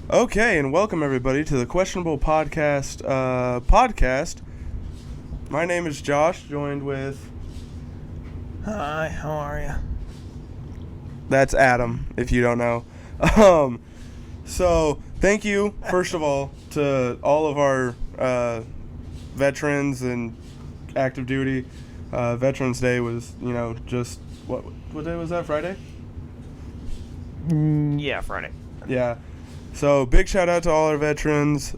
Okay, and welcome everybody to the Questionable Podcast podcast. My name is Josh, joined with... Hi, how are you? That's Adam, if you don't know. So, thank you, first of all, to all of our veterans and active duty. Veterans Day was, just... What day was that, Friday? Yeah, Friday. Yeah. So, big shout out to all our veterans.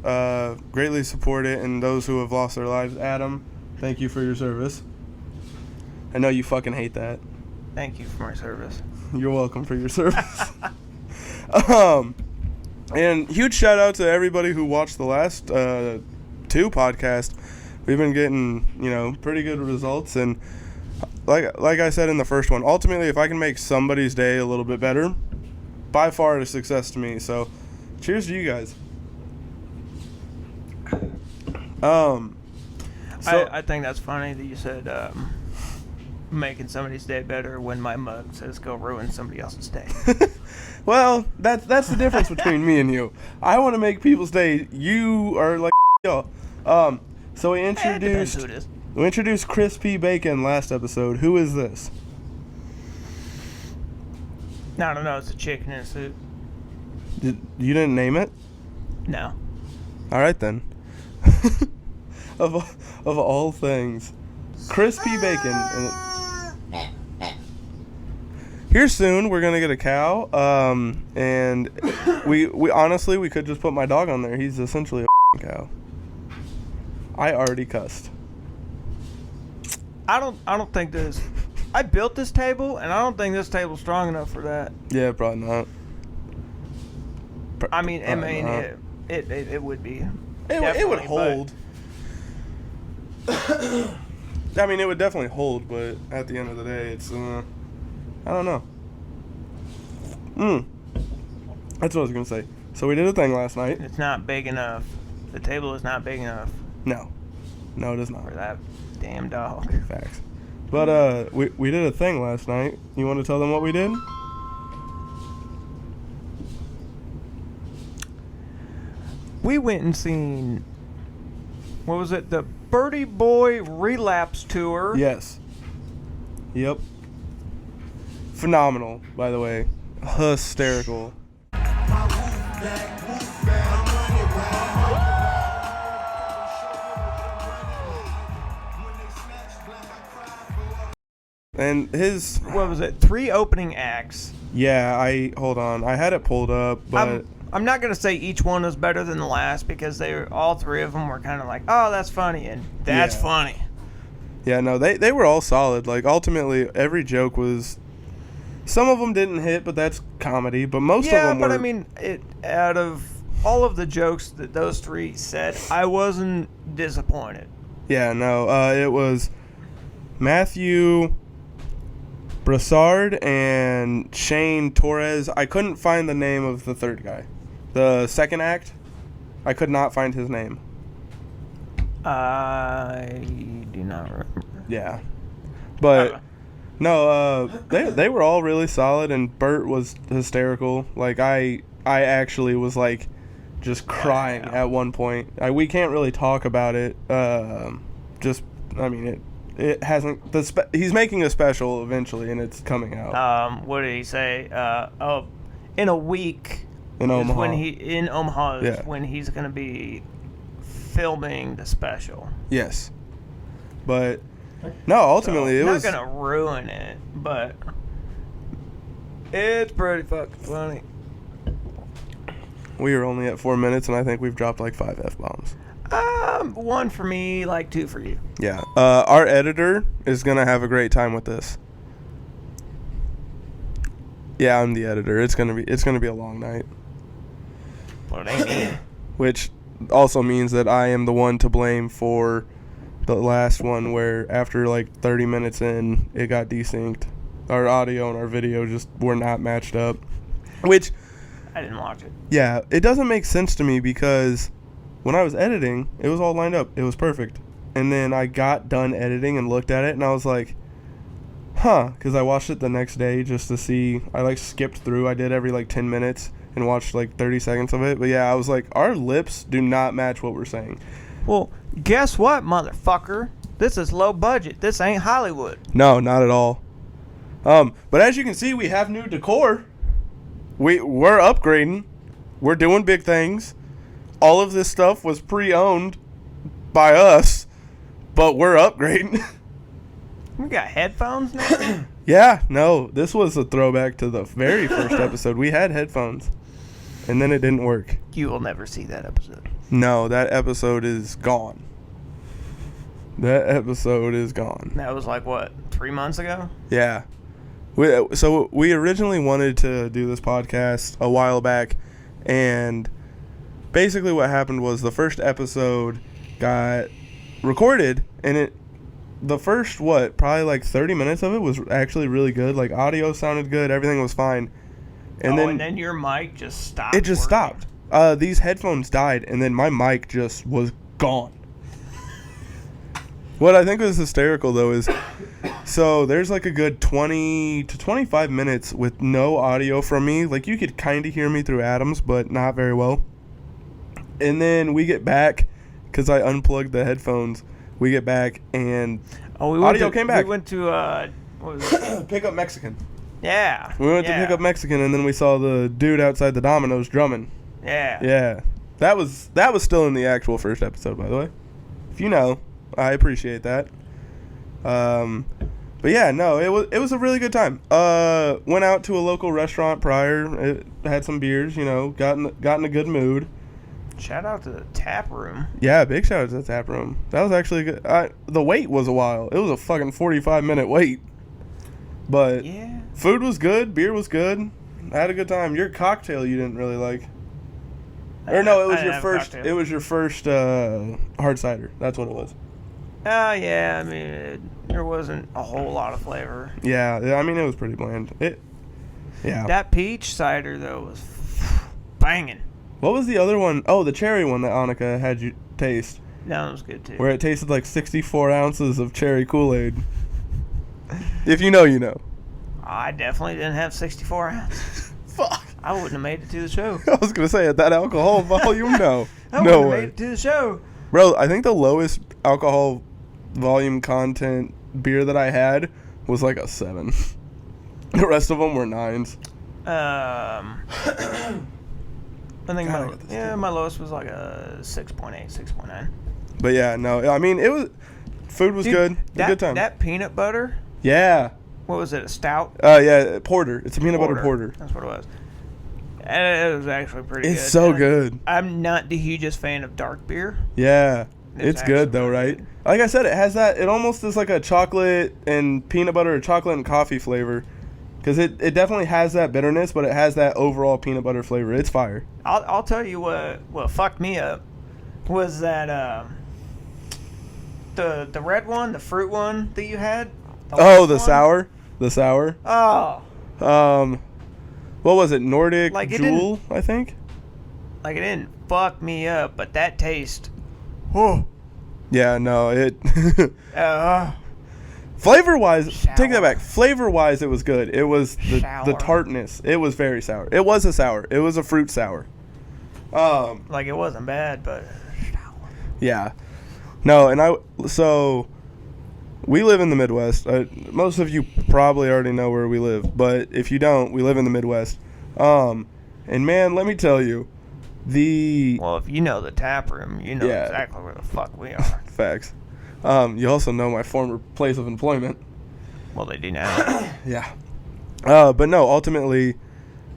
Greatly support it, and those who have lost their lives. Adam, thank you for your service. I know you fucking hate that. Thank you for my service. You're welcome for your service. And huge shout out to everybody who watched the last two podcasts. We've been getting, pretty good results, and like I said in the first one, ultimately, if I can make somebody's day a little bit better, by far a success to me. So, cheers to you guys. I think that's funny that you said making somebody's day better when my mug says go ruin somebody else's day. Well, that's the difference between me and you. I want to make people's day. You are like y'all. So we introduced Crispy Bacon last episode. Who is this? I don't know. It's a chicken in a suit. You didn't name it? No. All right then. of all things, Crispy Bacon. Here soon, we're gonna get a cow. And we honestly we could just put my dog on there. He's essentially a cow. I already cussed. I don't think this. I built this table, and I don't think this table's strong enough for that. Yeah, probably not. It would be. It would hold. I mean, it would definitely hold, but at the end of the day, it's I don't know. That's what I was gonna say. So we did a thing last night. It's not big enough. The table is not big enough. No, it is not. For that damn dog. Facts. But we did a thing last night. You want to tell them what we did? We went and seen, what was it, the Birdie Boy Relapse Tour. Yes. Yep. Phenomenal, by the way. Hysterical. And his... What was it? 3 opening acts. Yeah, hold on. I had it pulled up, but... I'm not going to say each one was better than the last because all 3 of them were kind of like, oh, that's funny, and that's funny. Yeah, no, they were all solid. Like, ultimately, every joke was... Some of them didn't hit, but that's comedy. But most of them were... Yeah, but I mean, out of all of the jokes that those 3 said, I wasn't disappointed. Yeah, no, it was Matthew Broussard and Shane Torres. I couldn't find the name of the third guy. The second act, I could not find his name. I do not remember. Yeah. But, no, they were all really solid, and Bert was hysterical. Like, I actually was, like, just crying at one point. We can't really talk about it. It hasn't... he's making a special eventually, and it's coming out. What did he say? In a week... In Omaha. In Omaha is when he's going to be filming the special. Yes. But, no, ultimately it was... not going to ruin it, but it's pretty fucking funny. We are only at 4 minutes, and I think we've dropped like 5 F-bombs. 1 for me, like 2 for you. Yeah. Our editor is going to have a great time with this. Yeah, I'm the editor. It's gonna be a long night. Well, it ain't me. Which also means that I am the one to blame for the last one where after like 30 minutes in, it got desynced. Our audio and our video just were not matched up. Which... I didn't watch it. Yeah, it doesn't make sense to me because when I was editing, it was all lined up. It was perfect. And then I got done editing and looked at it, and I was like, huh, because I watched it the next day just to see. I, like, skipped through. I did every, like, 10 minutes and watched, like, 30 seconds of it. But, yeah, I was like, our lips do not match what we're saying. Well, guess what, motherfucker? This is low budget. This ain't Hollywood. No, not at all. But as you can see, we have new decor. We're upgrading. We're doing big things. All of this stuff was pre-owned by us, but we're upgrading. We got headphones now? Yeah, no, this was a throwback to the very first episode. We had headphones, and then it didn't work. You will never see that episode. No, that episode is gone. That episode is gone. That was like, what, 3 months ago? Yeah. So we originally wanted to do this podcast a while back, and basically what happened was the first episode got recorded, and the first, probably like 30 minutes of it was actually really good. Like, audio sounded good, everything was fine. And then your mic just stopped. It just working. stopped. These headphones died, and then my mic just was gone. What I think was hysterical, though, is so there's like a good 20 to 25 minutes with no audio from me. Like, you could kind of hear me through Adams, but not very well. And then we get back, because I unplugged the headphones. We get back, and audio came back. We went to, what was it? Pick Up Mexican. Yeah. We went to Pick Up Mexican, and then we saw the dude outside the Domino's drumming. Yeah. Yeah. That was still in the actual first episode, by the way. If you know, I appreciate that. But yeah, no, it was a really good time. Went out to a local restaurant prior. It had some beers, got in a good mood. Shout out to the tap room. Yeah, big shout out to the tap room. That was actually good. The wait was a while. It was a fucking 45-minute wait. But yeah, food was good. Beer was good. I had a good time. Your cocktail you didn't really like. Or no, it was your first. It was your first hard cider. That's what it was. Yeah. I mean, there wasn't a whole lot of flavor. Yeah. I mean, it was pretty bland. Yeah. That peach cider though was banging. What was the other one? Oh, the cherry one that Annika had you taste. That one was good too. Where it tasted like 64 ounces of cherry Kool-Aid. If you know, you know. I definitely didn't have 64 ounces. Fuck. I wouldn't have made it to the show. I was going to say, at that alcohol volume, no. I No wouldn't have way. made it to the show. Bro, I think the lowest alcohol volume content beer that I had was like a 7. The rest of them were 9s. I think my lowest was like a 6.8, 6.9. But yeah, no, I mean, food was good. A good time. That peanut butter, Yeah. what was it, a stout? Yeah, porter. It's a peanut butter porter. That's what it was. And it was actually pretty good. It's so good. I'm not the hugest fan of dark beer. Yeah. It's good though, right? Good. Like I said, it almost is like a chocolate and peanut butter or chocolate and coffee flavor. Because it definitely has that bitterness, but it has that overall peanut butter flavor. It's fire. I'll tell you what fucked me up was that the red one, the fruit one that you had. The sour? The sour? Oh. What was it? Nordic Like Jewel, I think? Like, it didn't fuck me up, but that taste. Oh. Yeah, no, it... Uh, Flavor-wise, sour. take that back. Flavor-wise, it was good. It was the tartness. It was very sour. It was a sour. It was a fruit sour. like, it wasn't bad, but sour. Yeah. No, so we live in the Midwest. Most of you probably already know where we live, but if you don't, we live in the Midwest. And man, let me tell you, Well, if you know the tap room, you know exactly where the fuck we are. Facts. You also know my former place of employment. Well, they do now. Yeah. But no, ultimately,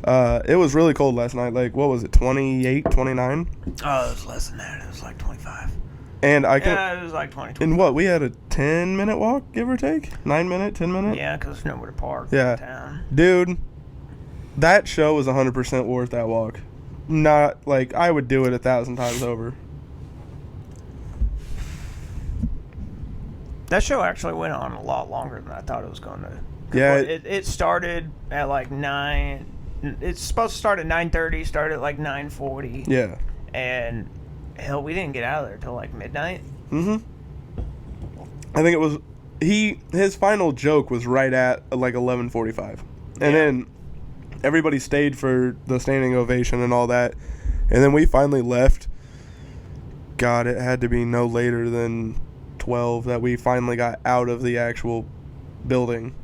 it was really cold last night. Like, what was it, 28, 29? Oh, it was less than that. It was like 25. And I can... Yeah, it was like 20. And what, we had a 10-minute walk, give or take? 9-minute, 10-minute? Yeah, because there's nowhere to park Yeah. in town. Dude, that show was 100% worth that walk. Not, like, I would do it 1,000 times over. That show actually went on a lot longer than I thought it was going to. Yeah. It started at like 9. It's supposed to start at 9:30. Started at like 9:40. Yeah. And Hell, we didn't get out of there till like midnight. Mm-hmm. I think it was his final joke was right at like 11:45, and then everybody stayed for the standing ovation and all that, and then we finally left. God, it had to be no later than 12 that we finally got out of the actual building.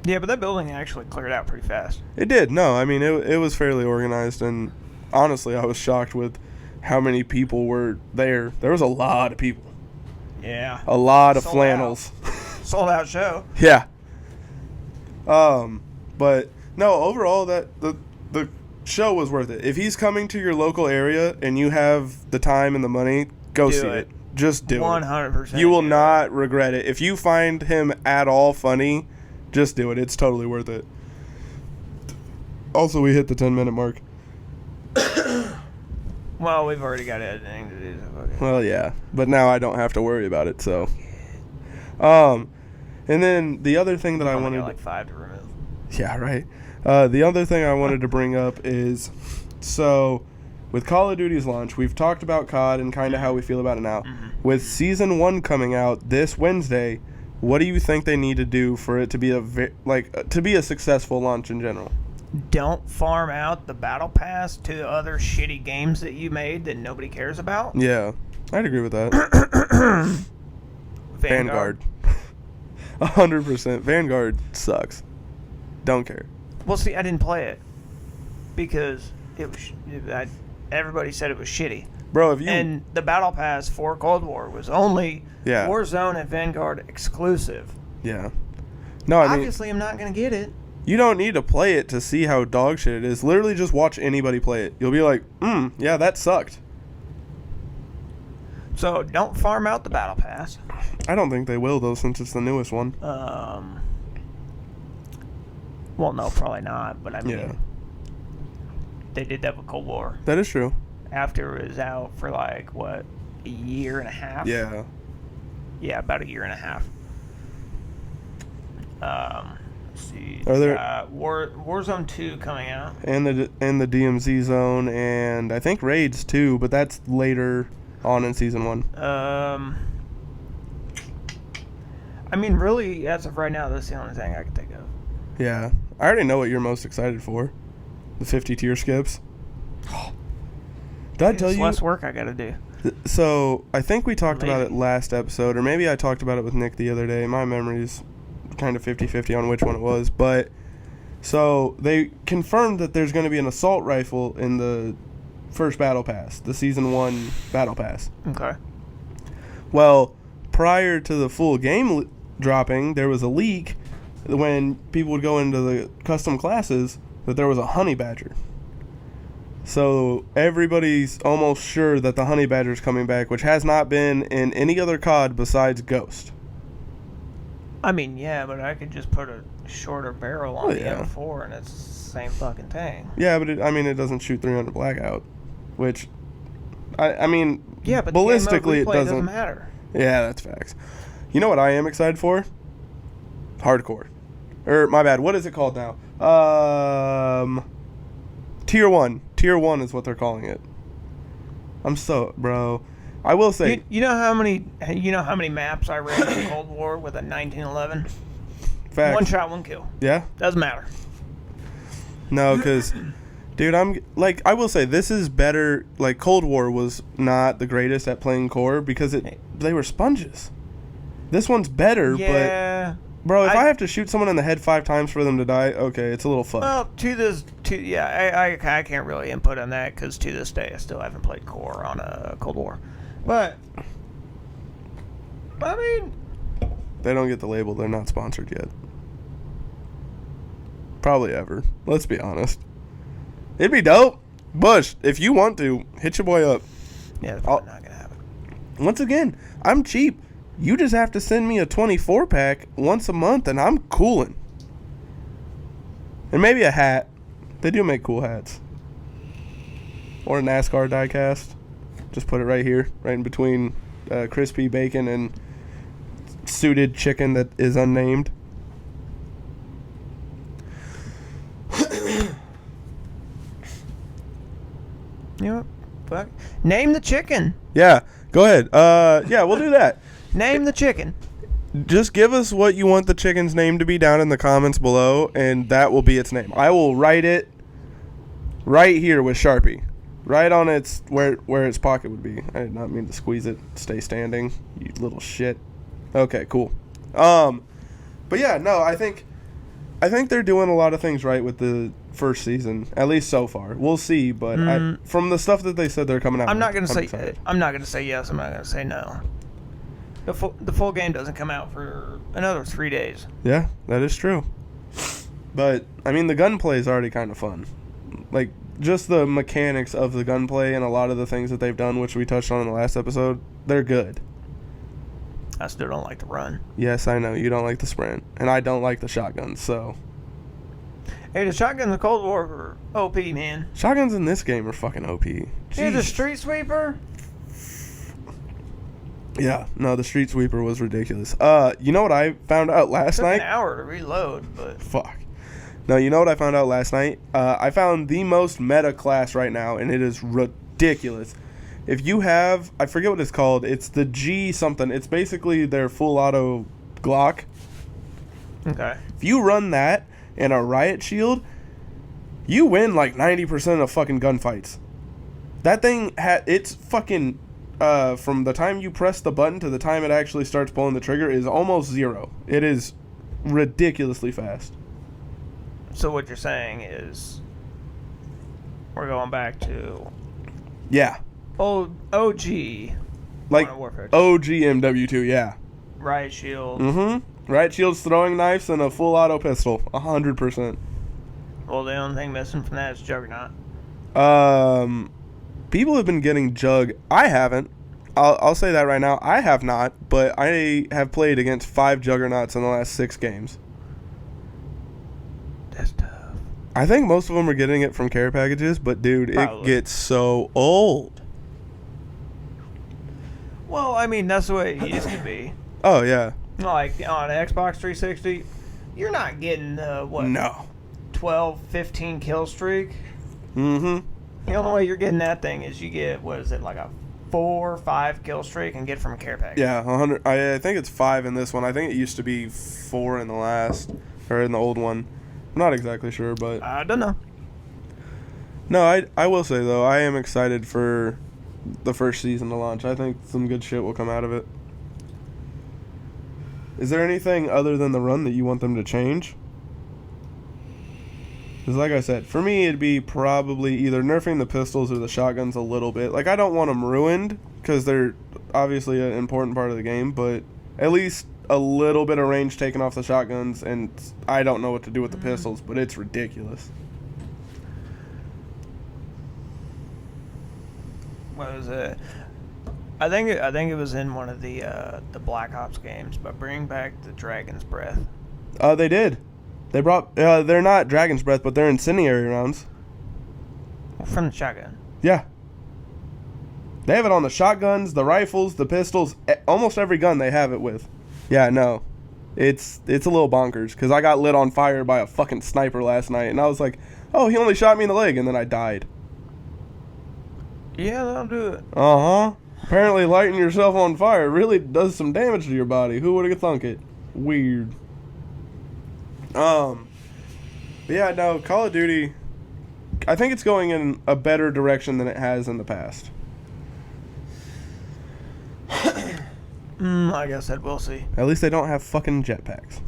Yeah, but that building actually cleared out pretty fast. It did. No, I mean it was fairly organized, and honestly, I was shocked with how many people were there. There was a lot of people. Yeah. A lot of Sold flannels. Sold out show. Yeah. But no, overall that the show was worth it. If he's coming to your local area and you have the time and the money, go see it. Just do 100%. it. You will not regret it. If you find him at all funny, just do it. It's totally worth it. Also, we hit the 10-minute mark. Well, we've already got editing to do. So okay. Well, yeah, but now I don't have to worry about it. So, and then the other thing that I wanted like 5 to remove. Yeah, right. The other thing I wanted to bring up is, so with Call of Duty's launch, we've talked about COD and kind of how we feel about it now. Mm-hmm. With Season 1 coming out this Wednesday, what do you think they need to do for it to be a successful launch in general? Don't farm out the battle pass to other shitty games that you made that nobody cares about. Yeah, I'd agree with that. Vanguard. 100%. Vanguard sucks. Don't care. Well, see, I didn't play it because everybody said it was shitty. Bro, if you... And the battle pass for Cold War was only Warzone and Vanguard exclusive. Yeah. No, I mean... Obviously, I'm not going to get it. You don't need to play it to see how dog shit it is. Literally just watch anybody play it. You'll be like, yeah, that sucked. So, don't farm out the battle pass. I don't think they will, though, since it's the newest one. Well, no, probably not. But, I mean, they did that with Cold War. That is true. After it was out for, like, what, a year and a half? Yeah. Yeah, about a year and a half. Let's see. Are there Warzone 2 coming out? And the DMZ zone, and I think Raids too, but that's later on in Season 1. I mean, really, as of right now, that's the only thing I can think of. Yeah. I already know what you're most excited for. The 50 tier skips. Did I tell you? Less work I gotta do. So, I think we talked about it last episode, or maybe I talked about it with Nick the other day. My memory's kind of 50-50 on which one it was. But, so, they confirmed that there's going to be an assault rifle in the first Battle Pass, the Season 1 Battle Pass. Okay. Well, prior to the full game dropping, there was a leak when people would go into the custom classes that there was a honey badger. So everybody's almost sure that the honey badger's coming back, which has not been in any other COD besides Ghost. I mean, yeah, but I could just put a shorter barrel on the M4 and it's the same fucking thing. Yeah, but it doesn't shoot 300 blackout, which, I mean, yeah, but ballistically it doesn't matter. Yeah, that's facts. You know what I am excited for? Hardcore. My bad, what is it called now? Tier 1. Tier 1 is what they're calling it. Bro, I will say... You know how many maps I ran in Cold War with a 1911? Facts. One shot, one kill. Yeah? Doesn't matter. No, because... Dude, I will say, this is better. Like, Cold War was not the greatest at playing core because they were sponges. This one's better, yeah. But... Bro, if I have to shoot someone in the head 5 times for them to die, okay, it's a little fucked. Well, I can't really input on that because to this day I still haven't played core on a Cold War. But, I mean... They don't get the label. They're not sponsored yet. Probably ever. Let's be honest. It'd be dope. Bush, if you want to, hit your boy up. Yeah, that's probably not going to happen. Once again, I'm cheap. You just have to send me a 24-pack once a month, and I'm coolin'. And maybe a hat. They do make cool hats. Or a NASCAR diecast. Just put it right here, right in between crispy bacon and suited chicken that is unnamed. You know what? Fuck. Name the chicken. Yeah, go ahead. Yeah, we'll do that. Name the chicken. Just give us what you want the chicken's name to be down in the comments below, and that will be its name. I will write it right here with Sharpie. Right on its where its pocket would be. I did not mean to squeeze it. Stay standing, you little shit. Okay, cool. But yeah, no, I think they're doing a lot of things right with the first season, at least so far. We'll see, but from the stuff that they said they're coming out, I'm not gonna say yes. I'm not gonna say no. The full game doesn't come out for another 3 days. Yeah, that is true. But I mean, the gunplay is already kind of fun. Like, just the mechanics of the gunplay and a lot of the things that they've done, which we touched on in the last episode, they're good. I still don't like the run. Yes, I know. You don't like the sprint. And I don't like the shotguns, so. Hey, the shotgun in the Cold War were OP, man. Shotguns in this game are fucking OP. Here's a street sweeper. Yeah, no, the street sweeper was ridiculous. You know what I found out last night? It took an hour to reload, but. Fuck. No, you know what I found out last night? I found the most meta class right now, and it is ridiculous. If you have, I forget what it's called. It's the G something. It's basically their full auto Glock. Okay. If you run that and a riot shield, you win like 90% of fucking gunfights. That thing it's fucking from the time you press the button to the time it actually starts pulling the trigger is almost zero. It is ridiculously fast. So what you're saying is we're going back to Yeah. OG Like Modern Warfare. OG MW2, yeah. Riot shield. Mm-hmm. Riot shield's throwing knives and a full auto pistol. 100%. Well, the only thing missing from that is Juggernaut. People have been getting Jug. I haven't. I'll say that right now. I have not, but I have played against 5 Juggernauts in the last 6 games. That's tough. I think most of them are getting it from care packages, but dude, Probably. It gets so old. Well, I mean, that's the way it used to be. Oh, yeah. Like, on Xbox 360, you're not getting, No. 12, 15 kill streak. Mm-hmm. The only way you're getting that thing is you get, what is it, like a 4 or 5 kill streak and get it from a care package. Yeah, 100. I think it's 5 in this one. I think it used to be 4 in the last, or in the old one. I'm not exactly sure, but I don't know. no, I will say though, I am excited for the first season to launch. I think some good shit will come out of it. Is there anything other than the run that you want them to change? Because like I said, for me it'd be probably either nerfing the pistols or the shotguns a little bit. Like, I don't want them ruined because they're obviously an important part of the game, but at least a little bit of range taken off the shotguns, and I don't know what to do with the pistols, but it's ridiculous. What was it? I think it was in one of the Black Ops games, but bring back the Dragon's Breath. They did. They brought, they're not Dragon's Breath, but they're incendiary rounds. From the shotgun. Yeah. They have it on the shotguns, the rifles, the pistols, almost every gun they have it with. Yeah, no. It's a little bonkers, because I got lit on fire by a fucking sniper last night, and I was like, oh, he only shot me in the leg, and then I died. Yeah, that'll do it. Uh-huh. Apparently lighting yourself on fire really does some damage to your body. Who would have thunk it? Weird. But yeah, no, Call of Duty, I think it's going in a better direction than it has in the past. I guess that we'll see. At least they don't have fucking jetpacks.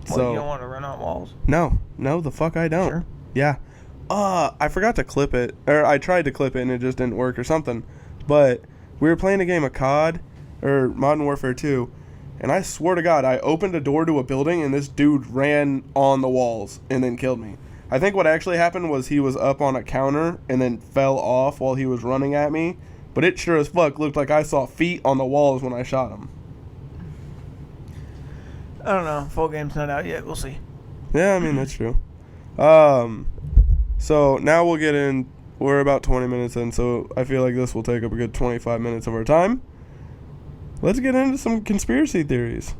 Well, So you don't want to run on walls? No, the fuck I don't. Sure. Yeah. I forgot to clip it, or I tried to clip it and it just didn't work or something. But we were playing a game of COD, or Modern Warfare 2, and I swear to God, I opened a door to a building and this dude ran on the walls and then killed me. I think what actually happened was he was up on a counter and then fell off while he was running at me. But it sure as fuck looked like I saw feet on the walls when I shot him. I don't know. Full game's not out yet. We'll see. Yeah, I mean, that's true. So now we'll get in. We're about 20 minutes in, so I feel like this will take up a good 25 minutes of our time. Let's get into some conspiracy theories.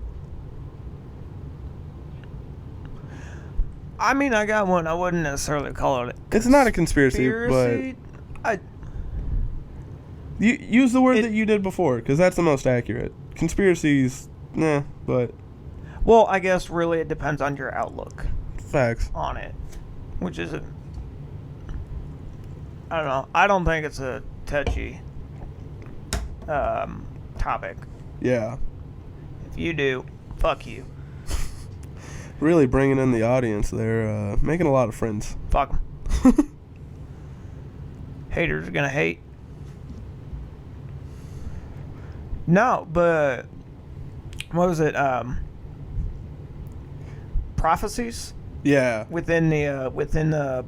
I mean, I got one. I wouldn't necessarily call it It's not a conspiracy, but... You use the word that you did before, because that's the most accurate. Conspiracies, nah, but... Well, I guess really it depends on your outlook. Facts. On it. Which is I don't know. I don't think it's a touchy topic. Yeah. If you do, fuck you. Really bringing in the audience. They're making a lot of friends. Fuck them. Haters are gonna hate. No, but what was it? Prophecies Yeah. within the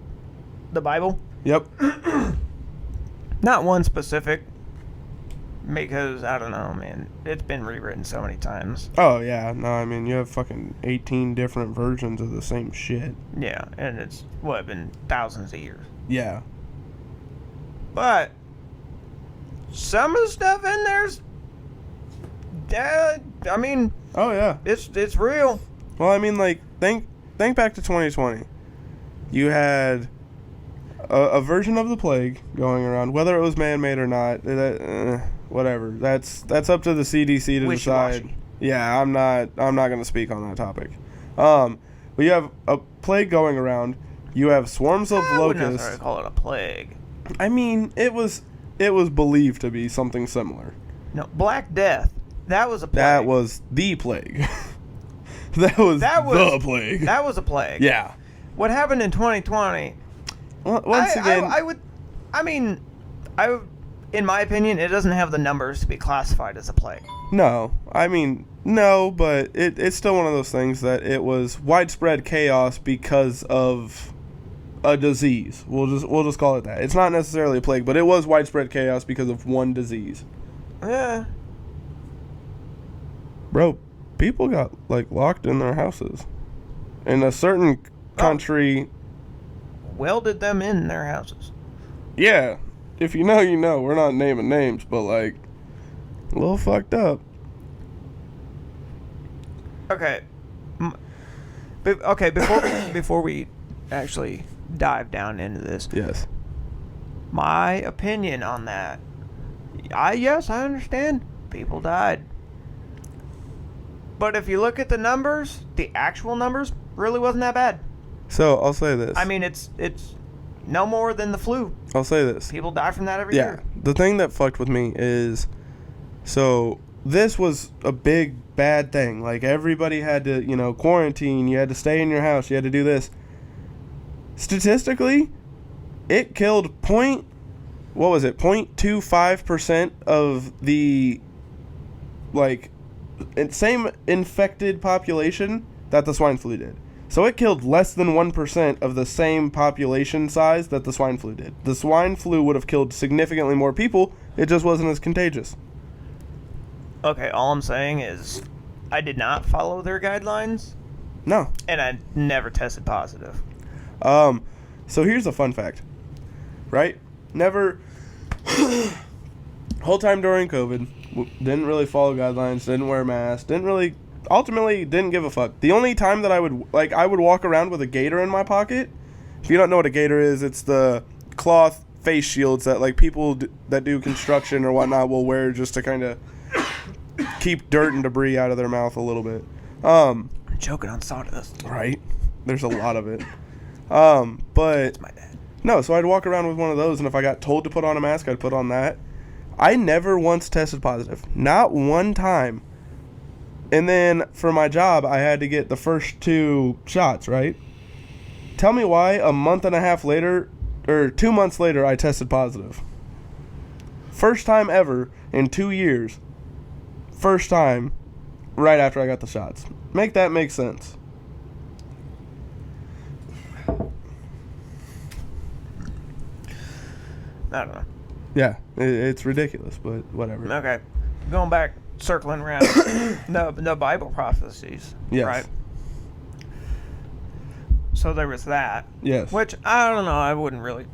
Bible. Yep. Not one specific, because I don't know, man. It's been rewritten so many times. Oh, yeah. No, I mean, you have fucking 18 different versions of the same shit. Yeah, and it's been thousands of years. Yeah. But some of the stuff in there's, I mean, Oh, yeah. it's real. Well, I mean, like, think back to 2020. You had a version of the plague going around, whether it was man-made or not. Whatever. That's up to the CDC to decide. Yeah, I'm not going to speak on that topic. But you have a plague going around. You have swarms of I wouldn't locusts. necessarily call it a plague. I mean, it was believed to be something similar. No, Black Death. That was a plague. That was the plague. that was the plague. That was a plague. Yeah. What happened in 2020? Once again, in my opinion, it doesn't have the numbers to be classified as a plague. no. I mean, no, but it's still one of those things that it was widespread chaos because of a disease. We'll just call it that. It's not necessarily a plague, but it was widespread chaos because of one disease. Yeah. Bro, people got like locked in their houses. In a certain country. Welded them in their houses. Yeah. If you know, you know. We're not naming names, but like a little fucked up. Okay. Before we actually dive down into this. Yes. My opinion on that. I understand. People died. But if you look at the numbers, the actual numbers really wasn't that bad. So, I'll say this. I mean, it's no more than the flu. I'll say this. People die from that every year. The thing that fucked with me is, so this was a big bad thing. Like, everybody had to, quarantine. You had to stay in your house. You had to do this. Statistically, it killed 0.25% of the, same infected population that the swine flu did. So it killed less than 1% of the same population size that the swine flu did. The swine flu would have killed significantly more people. It just wasn't as contagious. Okay, all I'm saying is I did not follow their guidelines. No. And I never tested positive. So here's a fun fact. Right? Never... whole time during COVID, didn't really follow guidelines, didn't wear masks, ultimately didn't give a fuck. The only time that I would walk around with a gator in my pocket. If you don't know what a gator is, it's the cloth face shields that people that do construction or whatnot will wear just to kind of keep dirt and debris out of their mouth a little bit. I'm choking on sawdust. Right? There's a lot of it. But That's my dad. No, so I'd walk around with one of those, and if I got told to put on a mask, I'd put on that. I never once tested positive. Not one time. And then for my job, I had to get the first 2 shots, right? Tell me why a month and a half later, or 2 months later, I tested positive. First time ever in 2 years. First time right after I got the shots. Make that make sense. I don't know. Yeah, it's ridiculous, but whatever. Okay. Going back, circling around. the Bible prophecies. Yes. Right? So there was that. Yes. Which, I don't know, I wouldn't really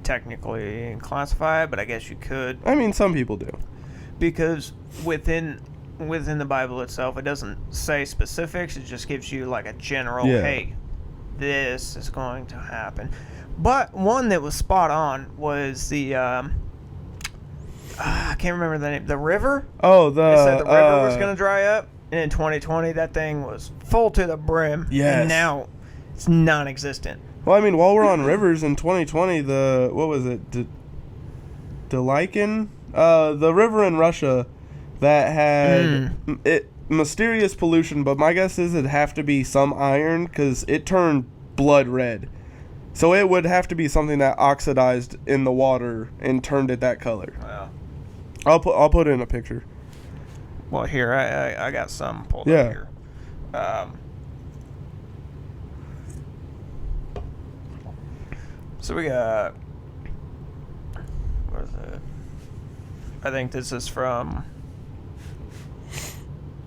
technically classify it, but I guess you could. I mean, some people do. Because within the Bible itself, it doesn't say specifics. It just gives you like a general, hey, this is going to happen. But one that was spot on was the I can't remember the name. The river? Oh, It said the river was going to dry up. And in 2020, that thing was full to the brim. Yes. And now it's non-existent. Well, I mean, while we're on rivers, in 2020, what was it? Delikin? The river in Russia that had mysterious pollution, but my guess is it'd have to be some iron because it turned blood red. So it would have to be something that oxidized in the water and turned it that color. Wow. I'll put in a picture. Well, here, I got some pulled up here. So we got, what is it? I think this is from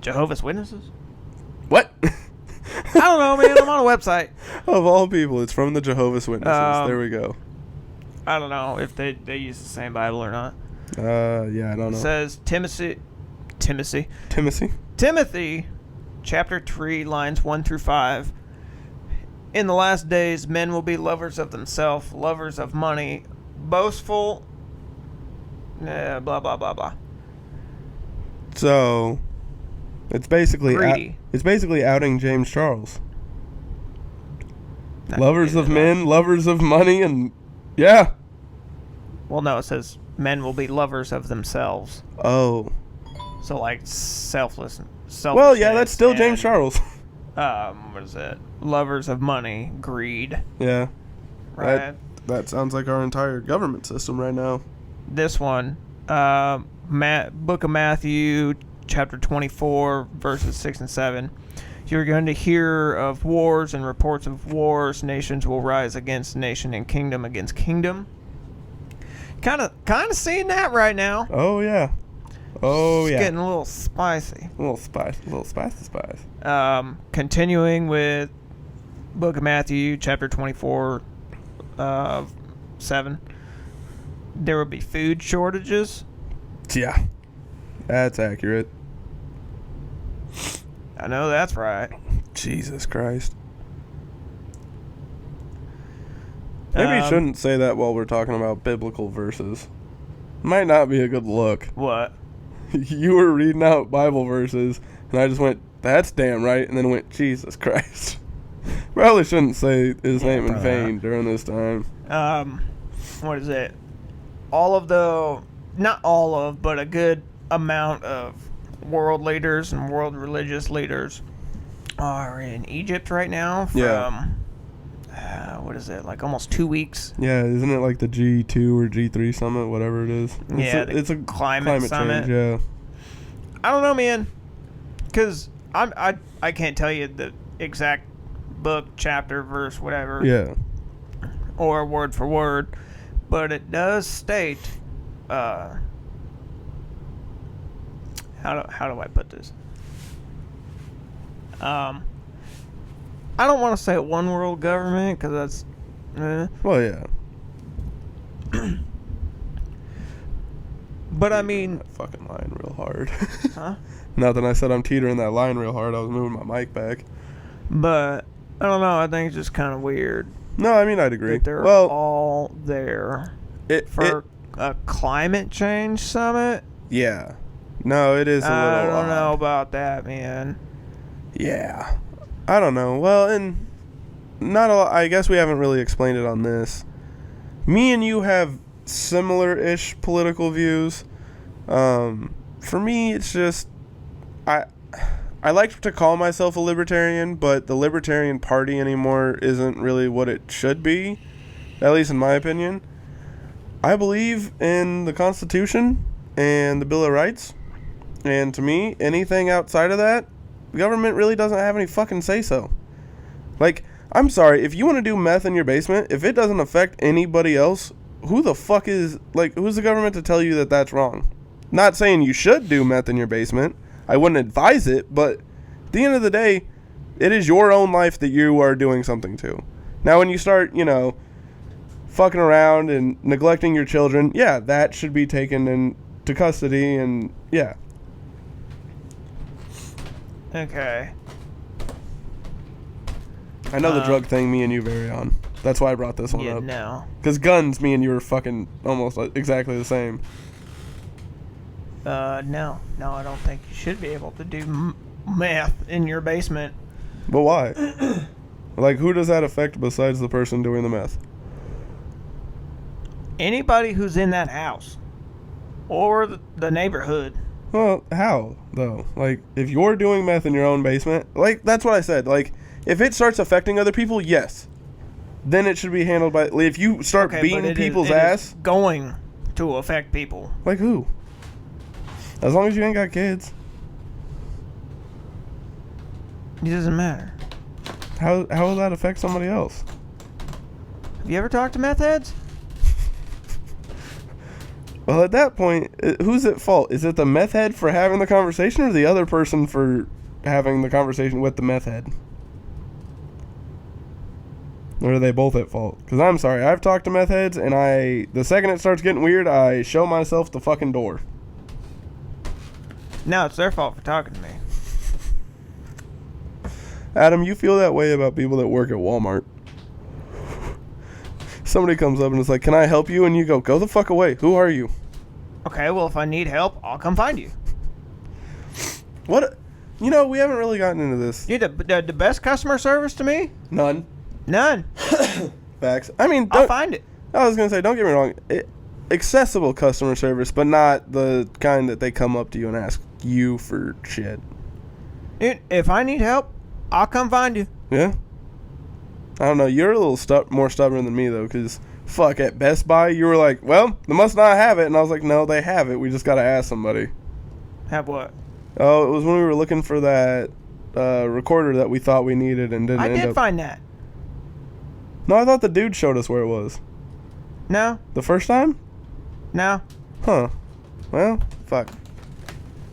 Jehovah's Witnesses? What? I don't know, man. I'm on a website. Of all people, it's from the Jehovah's Witnesses. There we go. I don't know if they use the same Bible or not. Yeah, I don't know. It says Timothy, chapter 3, lines 1 through 5. In the last days, men will be lovers of themselves, lovers of money, boastful, blah, blah, blah, blah. So, it's basically greedy. It's basically outing James Charles. Lovers of men, lovers of money, and yeah. Well, no, it says men will be lovers of themselves. Oh. So, like, selfless. Well, yeah, that's still James Charles. What is it? Lovers of money, greed. Yeah. Right. That sounds like our entire government system right now. This one, Book of Matthew, chapter 24, verses 6 and 7. You're going to hear of wars and reports of wars. Nations will rise against nation and kingdom against kingdom. Kind of seeing that right now. Oh, yeah. Oh, it's yeah. getting a little spicy. A little spicy. Continuing with Book of Matthew, chapter 24, 7. There will be food shortages. Yeah. That's accurate. I know that's right. Jesus Christ. Maybe you shouldn't say that while we're talking about biblical verses. Might not be a good look. What? You were reading out Bible verses, and I just went, that's damn right, and then went, Jesus Christ. Probably shouldn't say his name in vain during this time. What is it? Not all of, but a good amount of world leaders and world religious leaders are in Egypt right now from, what is it, like almost 2 weeks? Yeah, isn't it like the G2 or G3 summit, whatever it is? It's a climate summit. Change, yeah. I don't know, man, because I can't tell you the exact book, chapter, verse, whatever. Yeah. Or word for word, but it does state, how do I put this? I don't want to say one world government because that's. Well, yeah. But I mean, that fucking line real hard. Huh? Nothing. I said I'm teetering that line real hard. I was moving my mic back. But I don't know. I think it's just kind of weird. No, I mean I'd agree. That they're all there for a climate change summit. Yeah. No, it is a little. I don't know about that, man. Yeah. I don't know. Well, and not a lot. I guess we haven't really explained it on this. Me and you have similar-ish political views. For me, it's just I like to call myself a libertarian, but the Libertarian Party anymore isn't really what it should be, at least in my opinion. I believe in the Constitution and the Bill of Rights, and to me, anything outside of that, the government really doesn't have any fucking say-so. Like, I'm sorry, if you want to do meth in your basement, if it doesn't affect anybody else, who the fuck is, like, who's the government to tell you that that's wrong? Not saying you should do meth in your basement. I wouldn't advise it, but at the end of the day, it is your own life that you are doing something to. Now, when you start, fucking around and neglecting your children, yeah, that should be taken into custody, and yeah. Okay. I know the drug thing me and you vary on. That's why I brought this one up. No. Because guns, me and you are fucking almost exactly the same. No, I don't think you should be able to do meth in your basement. But why? Like, who does that affect besides the person doing the meth? Anybody who's in that house or the neighborhood. Well, how, though? Like, if you're doing meth in your own basement, like, that's what I said. Like, if it starts affecting other people, yes. Then it should be handled by... If you start beating people's ass... It is going to affect people. Like who? As long as you ain't got kids. It doesn't matter. How will that affect somebody else? Have you ever talked to meth heads? Well, at that point, who's at fault? Is it the meth head for having the conversation or the other person for having the conversation with the meth head? Or are they both at fault? Because I'm sorry, I've talked to meth heads, and the second it starts getting weird, I show myself the fucking door. No, it's their fault for talking to me. Adam, you feel that way about people that work at Walmart. Somebody comes up and is like, can I help you? And you go the fuck away. Who are you? Okay, well, if I need help, I'll come find you. What? You know, we haven't really gotten into this. You're the best customer service to me? None. Facts. I mean, I'll find it. I was going to say, don't get me wrong. Accessible customer service, but not the kind that they come up to you and ask you for shit. If I need help, I'll come find you. Yeah. I don't know. You're a little more stubborn than me, though, because, fuck, at Best Buy, you were like, well, they must not have it. And I was like, no, they have it. We just got to ask somebody. Have what? Oh, it was when we were looking for that recorder that we thought we needed and didn't end up. I did find that. No, I thought the dude showed us where it was. No. The first time? No. Huh. Well, fuck.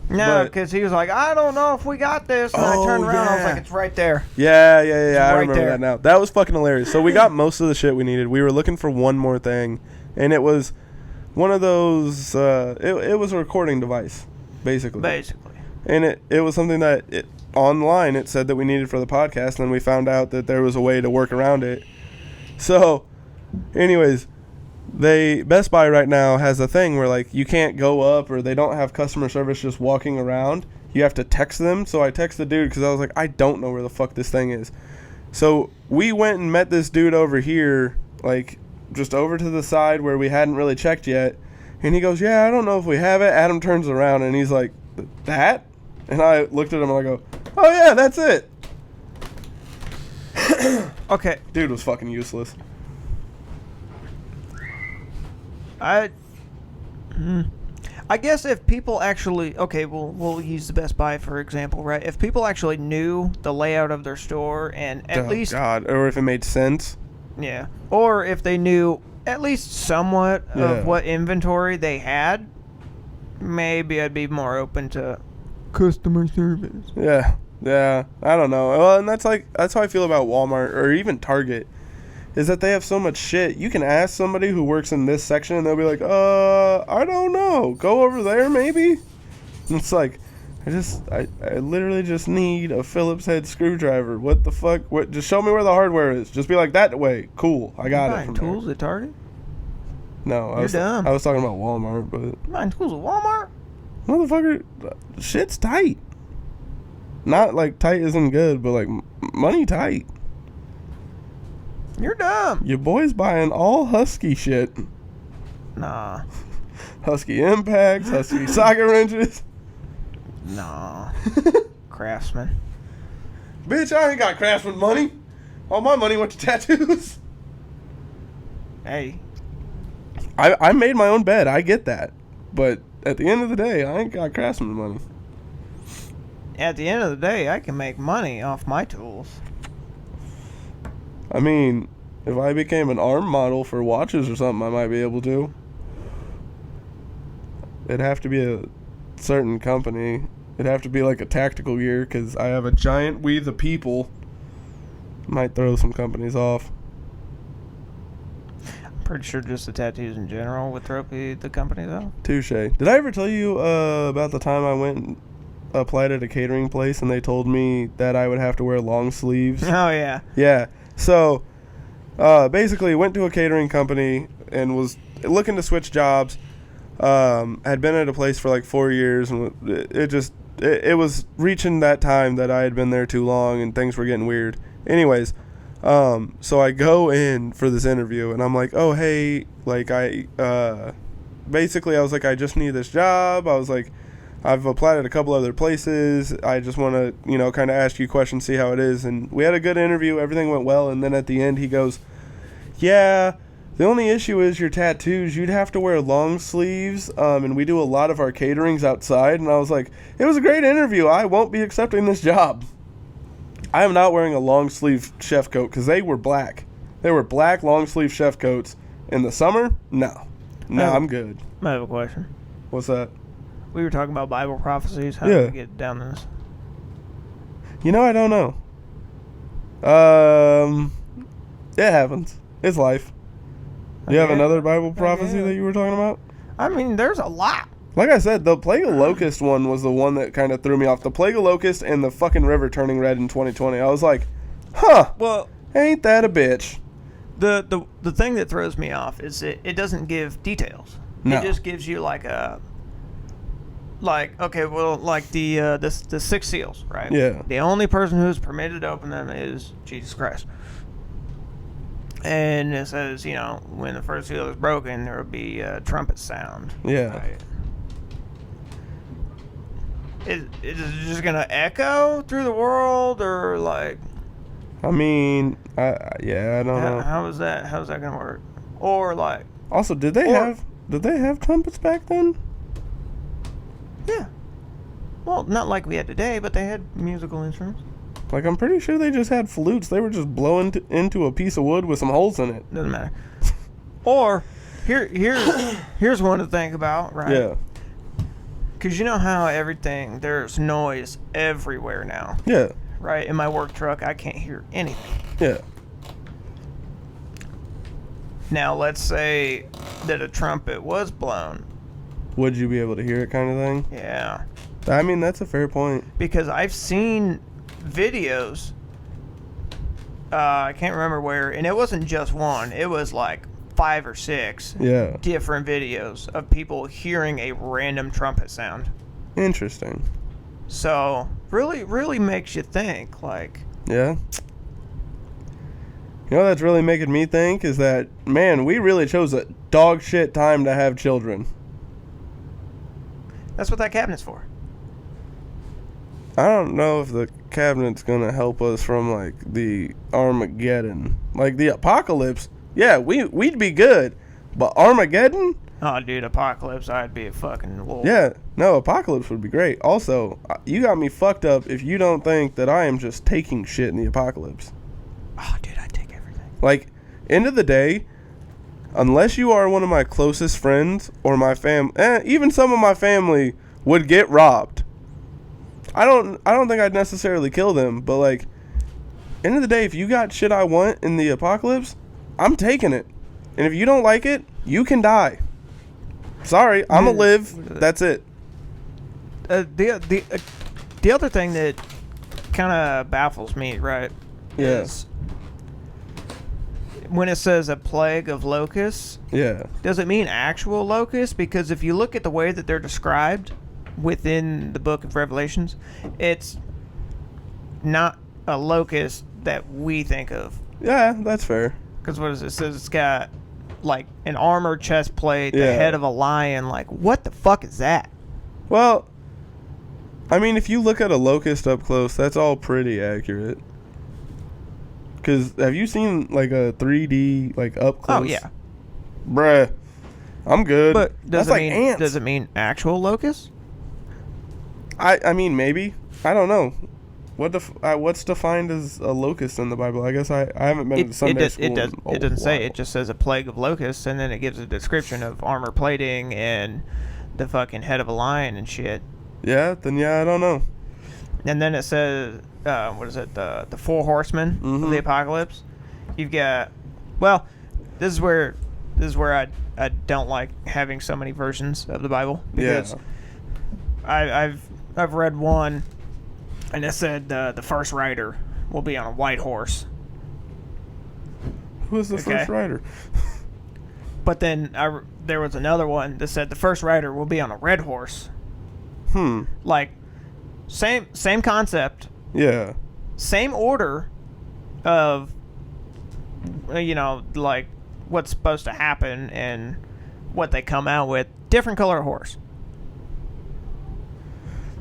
No, because he was like, I don't know if we got this. And I turned around and I was like, it's right there. Yeah. I right remember there. that now. That was fucking hilarious. So we got most of the shit we needed. We were looking for one more thing, and it was one of those, it was a recording device, basically. And it was something that, online, it said that we needed for the podcast, and then we found out that there was a way to work around it. So, anyways, Best Buy right now has a thing where, like, you can't go up or they don't have customer service just walking around. You have to text them. So I texted the dude because I was like, I don't know where the fuck this thing is. So we went and met this dude over here, like, just over to the side where we hadn't really checked yet. And he goes, yeah, I don't know if we have it. Adam turns around and he's like, that? And I looked at him and I go, oh, yeah, that's it. Okay. Dude was fucking useless. I guess if people actually... Okay, we'll use the Best Buy for example, right? If people actually knew the layout of their store and at least... God, or if it made sense. Yeah. Or if they knew at least somewhat of what inventory they had, maybe I'd be more open to customer service. Yeah. I don't know. Well, and that's how I feel about Walmart or even Target, is that they have so much shit. You can ask somebody who works in this section and they'll be like, I don't know. Go over there maybe? And it's like, I literally just need a Phillips head screwdriver. What the fuck? What? Just show me where the hardware is. Just be like, that way. Cool. I got it from tools there. at Target? No, You're dumb. I was talking about Walmart, but... You buying tools at Walmart? Motherfucker, shit's tight. Not like tight isn't good, but like money tight. You're dumb. Your boy's buying all Husky shit. Nah. Husky impacts, Husky socket wrenches. Nah. Craftsman. Bitch, I ain't got Craftsman money. All my money went to tattoos. Hey. I made my own bed. I get that. But at the end of the day, I ain't got Craftsman money. At the end of the day, I can make money off my tools. I mean, if I became an ARM model for watches or something, I might be able to. It'd have to be a certain company. It'd have to be like a tactical gear, because I have a giant We the People. Might throw some companies off. I'm pretty sure just the tattoos in general would throw the companies off. Touche. Did I ever tell you about the time I went and applied at a catering place and they told me that I would have to wear long sleeves? Oh, yeah. Yeah. So, basically went to a catering company and was looking to switch jobs. Had been at a place for like 4 years, and it was reaching that time that I had been there too long, and things were getting weird. Anyways, so I go in for this interview, and I'm like, oh hey, like basically I was like, I just need this job. I was like, I've applied at a couple other places. I just want to, kind of ask you questions, see how it is. And we had a good interview. Everything went well. And then at the end, he goes, yeah, the only issue is your tattoos. You'd have to wear long sleeves. And we do a lot of our caterings outside. And I was like, it was a great interview. I won't be accepting this job. I am not wearing a long sleeve chef coat because they were black. They were black long sleeve chef coats. In the summer, no. No, I'm good. I have a question. What's that? We were talking about Bible prophecies. How do we get down this? I don't know. It happens. It's life. You have another Bible prophecy that you were talking about? I mean, there's a lot. Like I said, the Plague of Locust one was the one that kind of threw me off. The Plague of Locust and the fucking river turning red in 2020. I was like, huh, well, ain't that a bitch? The thing that throws me off is it doesn't give details. No. It just gives you the six seals, right? Yeah. The only person who's permitted to open them is Jesus Christ. And it says, when the first seal is broken, there will be a trumpet sound. Yeah. Right? Is it just going to echo through the world, or like... I mean, I don't know. How's that going to work? Or like... Also, did they have trumpets back then? Yeah. Well, not like we had today, but they had musical instruments. Like, I'm pretty sure they just had flutes. They were just blowing into a piece of wood with some holes in it. Doesn't matter. Or, here's one to think about, right? Yeah. Because you know how there's noise everywhere now. Yeah. Right? In my work truck, I can't hear anything. Yeah. Now, let's say that a trumpet was blown. Would you be able to hear it, kind of thing? Yeah. I mean, that's a fair point. Because I've seen videos, I can't remember where, and it wasn't just one. It was like 5 or 6 different videos of people hearing a random trumpet sound. Interesting. So, really, really makes you think, like... Yeah. That's really making me think is that, man, we really chose a dog shit time to have children. That's what that cabinet's for. I don't know if the cabinet's going to help us from, like, the Armageddon. Like, the apocalypse, yeah, we'd be good. But Armageddon? Oh, dude, apocalypse, I'd be a fucking wolf. Yeah, no, apocalypse would be great. Also, you got me fucked up if you don't think that I am just taking shit in the apocalypse. Oh, dude, I'd take everything. Like, end of the day, unless you are one of my closest friends or my even some of my family would get robbed. I don't think I'd necessarily kill them, but like, end of the day, if you got shit I want in the apocalypse, I'm taking it. And if you don't like it, you can die. Sorry, I'm gonna live. That's it. The other thing that kind of baffles me, right? Yes. When it says a plague of locusts, does it mean actual locusts? Because if you look at the way that they're described within the book of Revelations, it's not a locust that we think of. Yeah, that's fair. Because what does it says? It's got like an armored chest plate, the head of a lion. Like, what the fuck is that? Well, I mean, if you look at a locust up close, that's all pretty accurate. Because have you seen like a 3D like up close? Oh yeah, bruh, I'm good. But that's like ants. Does it mean actual locusts? I mean maybe. I don't know. What's defined as a locust in the Bible? I guess I haven't been to Sunday school. It doesn't say. It just says a plague of locusts, and then it gives a description of armor plating and the fucking head of a lion and shit. Yeah. Then I don't know. And then it says, what is it? The 4 horsemen of the apocalypse. You've got, well, this is where I don't like having so many versions of the Bible, because I've read one, and it said the first rider will be on a white horse. Who is the first rider? But then there was another one that said the first rider will be on a red horse. Like, same concept. Yeah. Same order of, like what's supposed to happen and what they come out with. Different color horse.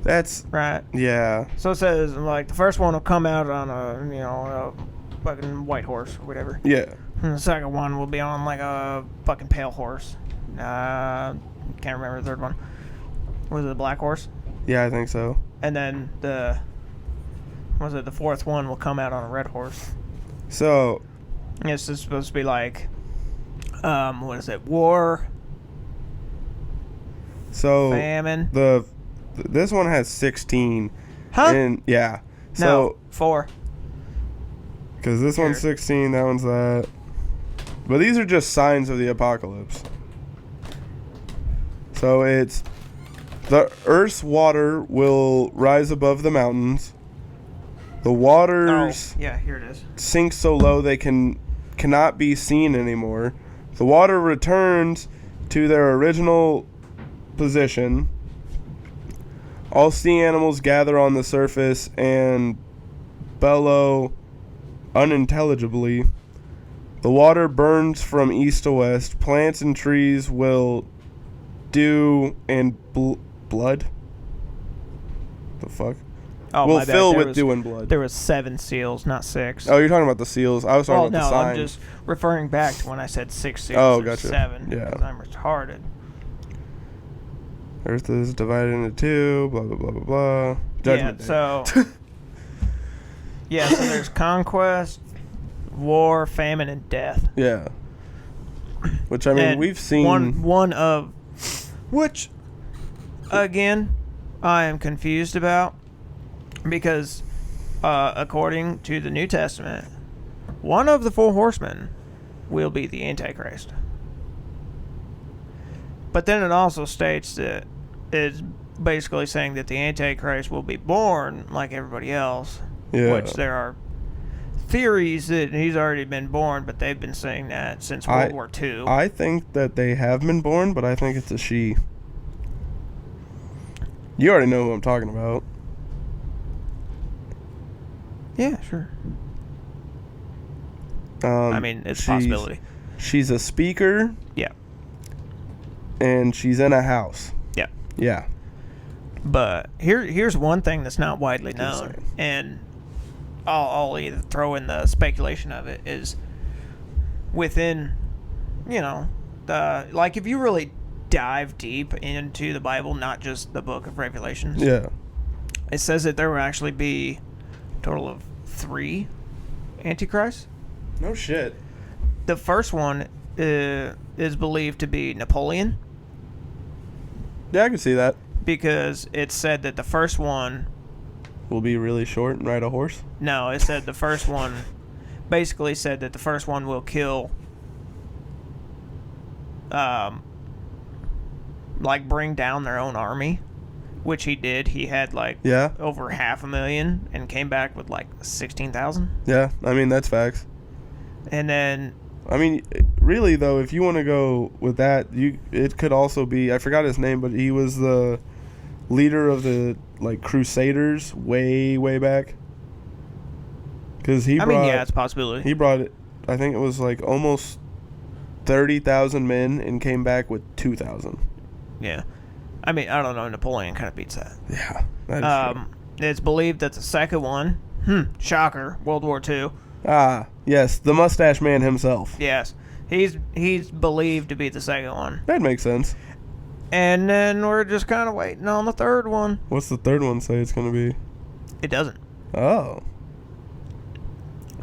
That's right. Yeah. So it says like the first one will come out on a fucking white horse or whatever. Yeah. And the second one will be on like a fucking pale horse. Can't remember the third one. Was it the black horse? Yeah, I think so. And then the fourth one will come out on a red horse. So it's just supposed to be like, what is it? War. So famine. This one has 16. Huh? And yeah. So no, 4. Because this one's 16, that one's that. But these are just signs of the apocalypse. So it's the earth's water will rise above the mountains. The waters here it is. Sink so low they cannot be seen anymore. The water returns to their original position. All sea animals gather on the surface and bellow unintelligibly. The water burns from east to west. Plants and trees will dew and blood. The fuck? Oh, will my bad. fill with dew and blood. There was 7 seals, not 6. Oh, you're talking about the seals. I was talking about the sign. I'm just referring back to when I said 6 seals. Oh, gotcha. 7. Yeah. Because I'm retarded. Earth is divided into 2. Blah blah blah blah blah. Judgment Day. So there's conquest, war, famine, and death. Yeah. Which I mean, and we've seen one of which again I am confused about because according to the New Testament, one of the 4 horsemen will be the Antichrist. But then it also states that it's basically saying that the Antichrist will be born like everybody else. Yeah. Which there are theories that he's already been born, but they've been saying that since World War II. I think that they have been born, but I think it's a she. You already know who I'm talking about. Yeah, sure. I mean, it's a possibility. She's a speaker. Yeah. And she's in a house. Yeah. Yeah. But here's one thing that's not widely known, and I'll either throw in the speculation of it, is within, like if you really dive deep into the Bible, not just the book of Revelations. Yeah. It says that there will actually be a total of 3 Antichrists. No shit. The first one is believed to be Napoleon. Yeah, I can see that. Because it said that the first one will be really short and ride a horse? No, it said the first one basically said that the first one will kill like bring down their own army, which he did. He had like over 500,000 and came back with like 16,000. Yeah, I mean that's facts. And then I mean, really though, if you want to go with that, it could also be, I forgot his name, but he was the leader of the like Crusaders way back. Because yeah, it's a possibility. He brought it. I think it was like almost 30,000 men and came back with 2,000. Yeah, I mean, I don't know. Napoleon kind of beats that. Yeah, that is true. It's believed that the second one, shocker, World War II. Ah, yes, the mustache man himself. Yes, he's believed to be the second one. That makes sense. And then we're just kind of waiting on the third one. What's the third one say it's going to be? It doesn't. Oh.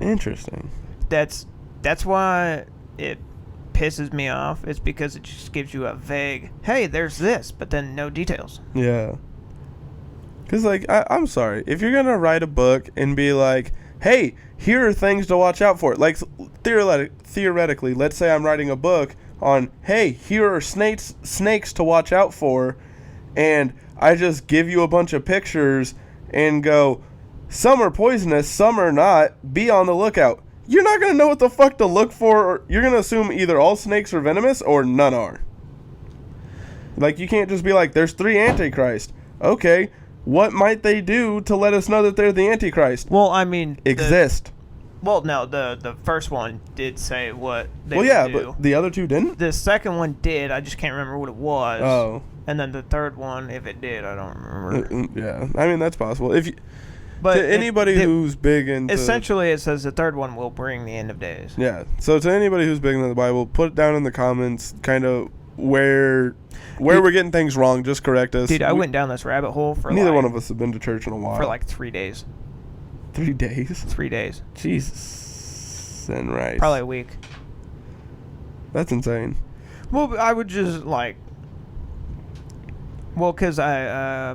Interesting. That's why it pisses me off. It's because it just gives you a vague, hey, there's this, but then no details. Yeah. Because, like, I'm sorry. If you're going to write a book and be like, hey, here are things to watch out for. Like, theoretically, let's say I'm writing a book on, hey, here are snakes to watch out for, and I just give you a bunch of pictures and go, some are poisonous, some are not, be on the lookout. You're not going to know what the fuck to look for. Or you're going to assume either all snakes are venomous or none are. Like, you can't just be like, there's 3 Antichrist. Okay, what might they do to let us know that they're the Antichrist? Well, I mean... Exist. Well, no, the first one did say what they Well, yeah, would do. but the other 2 didn't? The second one did. I just can't remember what it was. Oh. And then the third one, if it did, I don't remember. Yeah, I mean, that's possible. If you, But to anybody who's big into... Essentially, it says the third one will bring the end of days. Yeah, so to anybody who's big into the Bible, put down in the comments kind of where we're getting things wrong. Just correct us. Dude, I went down this rabbit hole for Neither one of us have been to church in a while. For like 3 days. 3 days? 3 days. Jesus and rice. Probably a week. That's insane. Well, I would just like... Well, because I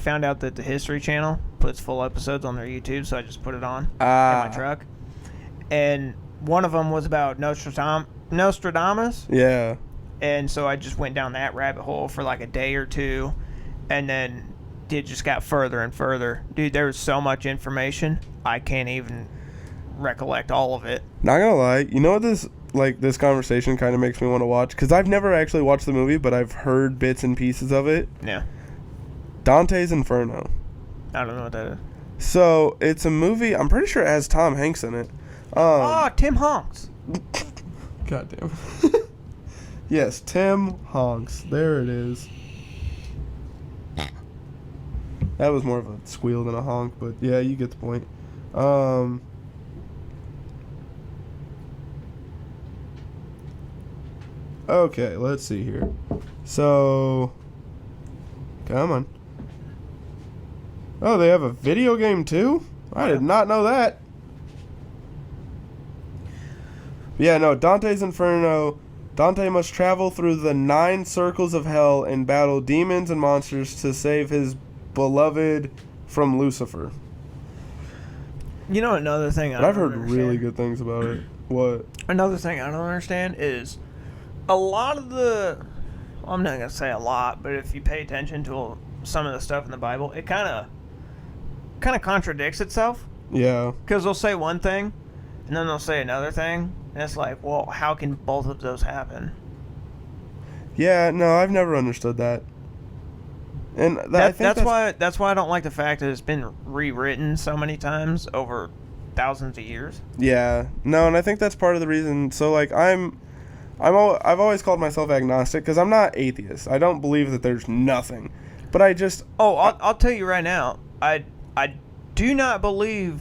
found out that the History Channel puts full episodes on their YouTube, so I just put it on in my truck. And one of them was about Nostradamus. Yeah. And so I just went down that rabbit hole for like a day or two, and then it just got further and further. Dude, there was so much information, I can't even recollect all of it. Not gonna lie, you know what this conversation kind of makes me want to watch? Because I've never actually watched the movie, but I've heard bits and pieces of it. Yeah. Dante's Inferno. I don't know what that is. So, it's a movie, I'm pretty sure it has Tom Hanks in it. Tim Hanks. God damn. Yes, Tim Hanks. There it is. That was more of a squeal than a honk, but yeah, you get the point. Okay, let's see here. So, come on. Oh, they have a video game too? I did not know that. Yeah, no, Dante's Inferno. Dante must travel through the 9 circles of hell and battle demons and monsters to save his beloved from Lucifer. You know, another thing I've heard really good things about it. What? Another thing I don't understand is a lot of the... I'm not going to say a lot, but if you pay attention to some of the stuff in the Bible, it kind of contradicts itself. Yeah. Because they'll say one thing, and then they'll say another thing, and it's like, well, how can both of those happen? Yeah, no, I've never understood that. And that's why I don't like the fact that it's been rewritten so many times over thousands of years. Yeah, no, and I think that's part of the reason. So, like, I've always called myself agnostic because I'm not atheist. I don't believe that there's nothing, but I just... Oh, I'll tell you right now, I do not believe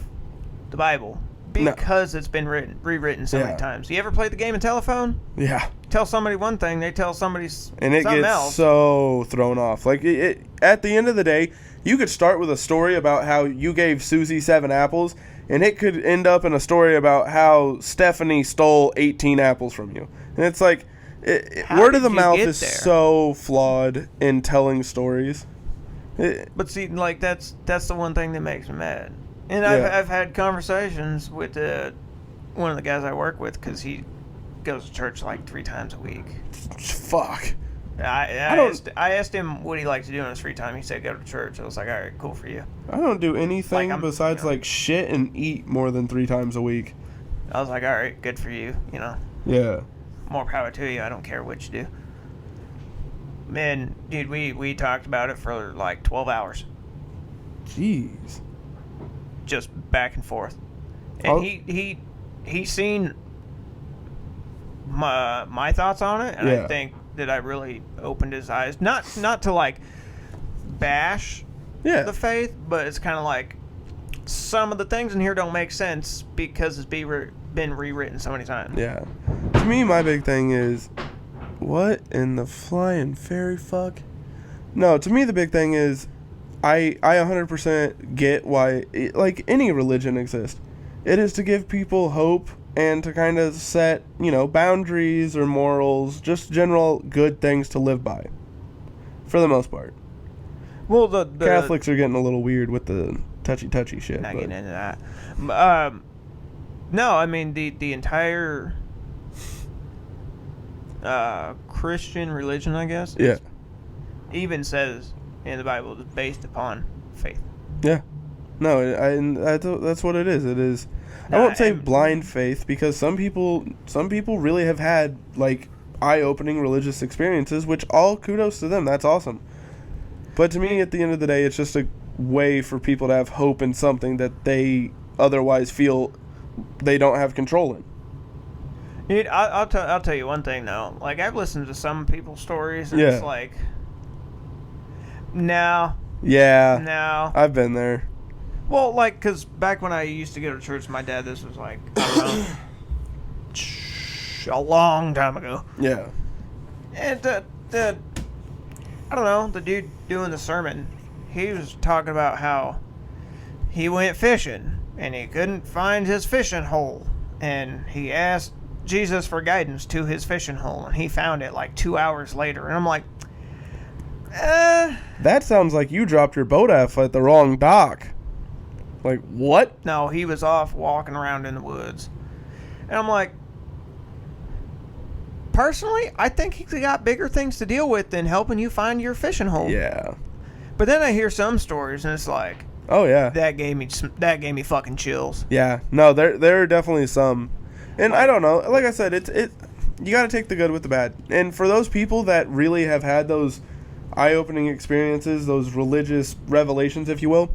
the Bible because it's been rewritten so many times. You ever played the game of telephone? Yeah. Tell somebody one thing, they tell somebody and it something gets else. So thrown off. Like, it at the end of the day, you could start with a story about how you gave Susie 7 apples, and it could end up in a story about how Stephanie stole 18 apples from you. And it's like, word of the mouth is so flawed in telling stories. But see, like, that's the one thing that makes me mad. And I've had conversations with one of the guys I work with because he goes to church like 3 times a week. Fuck. I asked him what he liked to do in his free time. He said go to church. I was like, all right, cool for you. I don't do anything besides like shit and eat more than 3 times a week. I was like, all right, good for you. You know. Yeah. More power to you. I don't care what you do. Man, dude, we talked about it for like 12 hours. Jeez. Just back and forth. And he seen my thoughts on it, and I think that I really opened his eyes. Not to like bash the faith, but it's kind of like some of the things in here don't make sense because it's been rewritten so many times. Yeah. To me, my big thing is, what in the flying fairy fuck? No, to me the big thing is, I 100% get why, like, any religion exists. It is to give people hope and to kind of set, boundaries or morals, just general good things to live by, for the most part. Well, the Catholics are getting a little weird with the touchy shit. Not getting into that. No, I mean, the entire Christian religion, I guess, even says in the Bible is based upon faith. Yeah. No, that's what it is. It is. I won't say blind faith because some people really have had like eye-opening religious experiences, which all kudos to them. That's awesome. But to me, at the end of the day, it's just a way for people to have hope in something that they otherwise feel they don't have control in. Dude, I'll tell you one thing though. Like, I've listened to some people's stories, and it's like, no. Yeah. No. I've been there. Well, like, because back when I used to go to church with my dad, this was like, I don't know, a long time ago. Yeah. And I don't know, the dude doing the sermon, he was talking about how he went fishing and he couldn't find his fishing hole, and he asked Jesus for guidance to his fishing hole, and he found it like 2 hours later. And I'm like, that sounds like you dropped your boat off at the wrong dock. Like, what? No, he was off walking around in the woods. And I'm like, personally, I think he's got bigger things to deal with than helping you find your fishing hole. Yeah. But then I hear some stories, and it's like, oh yeah, that gave me fucking chills. Yeah. No, there are definitely some. And I don't know. Like I said, you got to take the good with the bad. And for those people that really have had those eye-opening experiences, those religious revelations, if you will,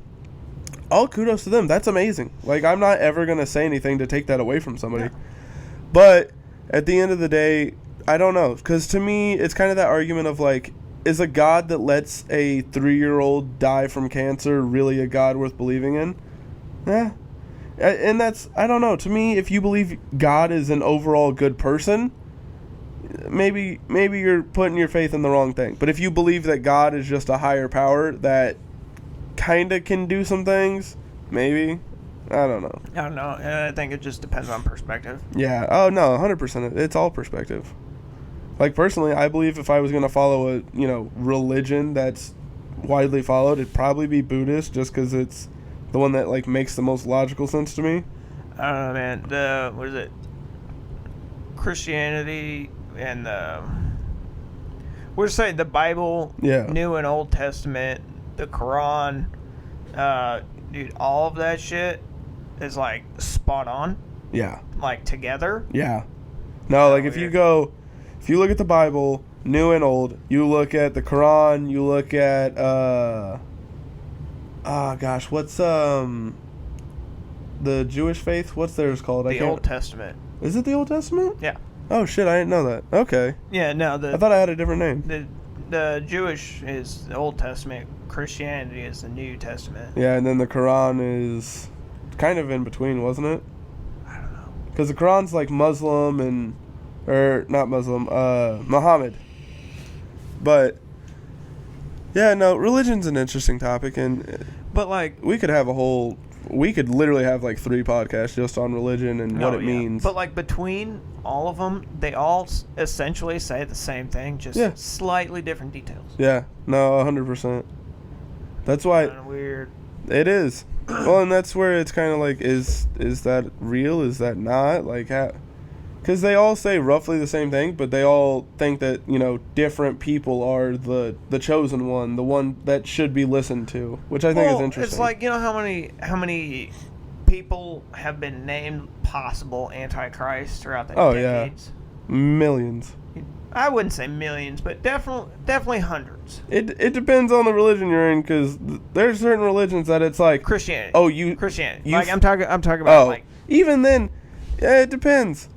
all kudos to them. That's amazing. Like, I'm not ever going to say anything to take that away from somebody. Yeah. But at the end of the day, I don't know. Because to me, it's kind of that argument of, like, is a God that lets a 3-year-old die from cancer really a God worth believing in? Yeah. And that's, I don't know. To me, if you believe God is an overall good person, maybe you're putting your faith in the wrong thing. But if you believe that God is just a higher power that kind of can do some things, maybe. I don't know. I don't know. I think it just depends on perspective. Yeah. Oh, no, 100%. It's all perspective. Like, personally, I believe if I was going to follow a, religion that's widely followed, it'd probably be Buddhist, just because it's the one that, like, makes the most logical sense to me. I don't know, man. What is it? Christianity and we're saying the Bible, New and Old Testament, the Quran, dude, all of that shit is, like, spot on. Yeah. Like, together. Yeah. No, like, if you look at the Bible, New and Old, you look at the Quran, you look at, what's, the Jewish faith? What's theirs called? The Old Testament. Is it the Old Testament? Yeah. Oh, shit, I didn't know that. Okay. Yeah, no, I thought I had a different name. The Jewish is the Old Testament, Christianity is the New Testament. Yeah, and then the Quran is kind of in between, wasn't it? I don't know. Because the Quran's like Muslim not Muslim, Muhammad. But, yeah, no, religion's an interesting topic, but, like, we could literally have, like, 3 podcasts just on religion and what it means. But, like, between all of them, they all essentially say the same thing, just slightly different details. Yeah, no, 100%. That's why... Kind of weird. It is. Well, and that's where it's kind of like, is that real? Is that not? Like, how... Because they all say roughly the same thing, but they all think that, different people are the chosen one, the one that should be listened to, which I think is interesting. It's like, how many people have been named possible antichrists throughout the decades? Yeah. Millions. I wouldn't say millions, but definitely hundreds. It depends on the religion you're in, because there's certain religions that it's like... Christianity. Christianity. Like, I'm talking about, like... Even then, yeah, it depends.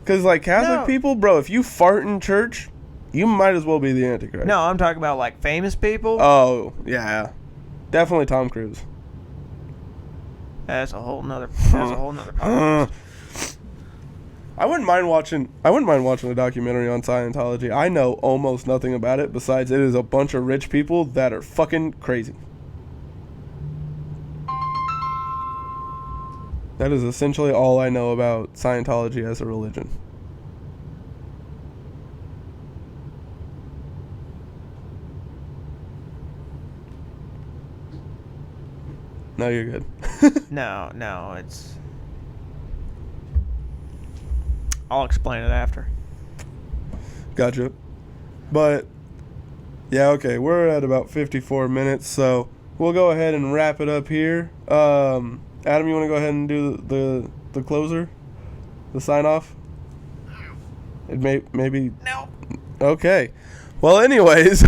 Because, like, Catholic people, bro, if you fart in church, you might as well be the Antichrist. No, I'm talking about, like, famous people. Oh, yeah. Definitely Tom Cruise. That's a whole nother podcast. I wouldn't mind watching a documentary on Scientology. I know almost nothing about it, besides it is a bunch of rich people that are fucking crazy. That is essentially all I know about Scientology as a religion. No, you're good. No, it's... I'll explain it after. Gotcha. But, yeah, okay, we're at about 54 minutes, so we'll go ahead and wrap it up here. Adam, you want to go ahead and do the closer? The sign-off? Maybe. No. Okay. Well, anyways,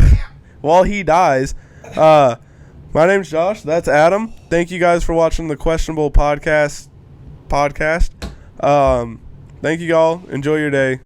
while he dies, my name's Josh. That's Adam. Thank you guys for watching the Questionable Podcast. Thank you all. Enjoy your day.